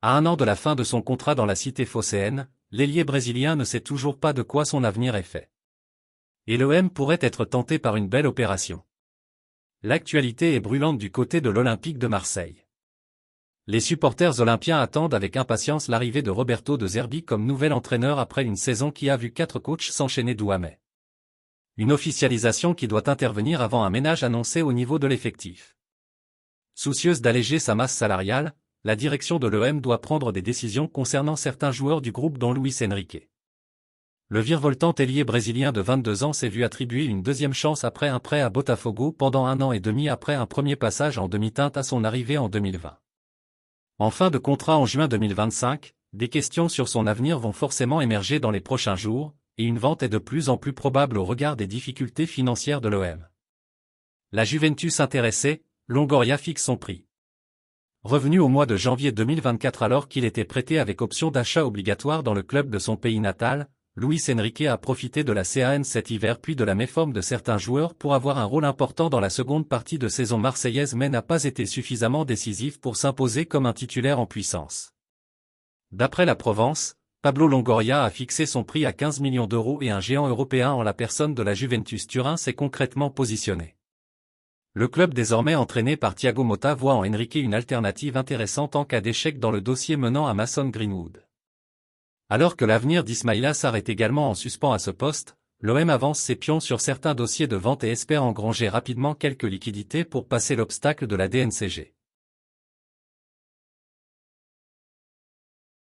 À 1 an de la fin de son contrat dans la cité phocéenne, l'ailier brésilien ne sait toujours pas de quoi son avenir est fait. Et l'OM pourrait être tenté par une belle opération. L'actualité est brûlante du côté de l'Olympique de Marseille. Les supporters olympiens attendent avec impatience l'arrivée de Roberto De Zerbi comme nouvel entraîneur après une saison qui a vu 4 coachs s'enchaîner douamais. Une officialisation qui doit intervenir avant un ménage annoncé au niveau de l'effectif. Soucieuse d'alléger sa masse salariale, la direction de l'OM doit prendre des décisions concernant certains joueurs du groupe dont Luis Enrique. Le virevoltant ailier brésilien de 22 ans s'est vu attribuer une deuxième chance après un prêt à Botafogo pendant 1 an et demi après un premier passage en demi-teinte à son arrivée en 2020. En fin de contrat en juin 2025, des questions sur son avenir vont forcément émerger dans les prochains jours, et une vente est de plus en plus probable au regard des difficultés financières de l'OM. La Juventus intéressée, Longoria fixe son prix. Revenu au mois de janvier 2024 alors qu'il était prêté avec option d'achat obligatoire dans le club de son pays natal, Luis Enrique a profité de la CAN cet hiver puis de la méforme de certains joueurs pour avoir un rôle important dans la seconde partie de saison marseillaise mais n'a pas été suffisamment décisif pour s'imposer comme un titulaire en puissance. D'après la Provence, Pablo Longoria a fixé son prix à 15 millions d'euros et un géant européen en la personne de la Juventus Turin s'est concrètement positionné. Le club désormais entraîné par Thiago Motta voit en Enrique une alternative intéressante en cas d'échec dans le dossier menant à Mason Greenwood. Alors que l'avenir d'Ismaïla Sarr est également en suspens à ce poste, l'OM avance ses pions sur certains dossiers de vente et espère engranger rapidement quelques liquidités pour passer l'obstacle de la DNCG.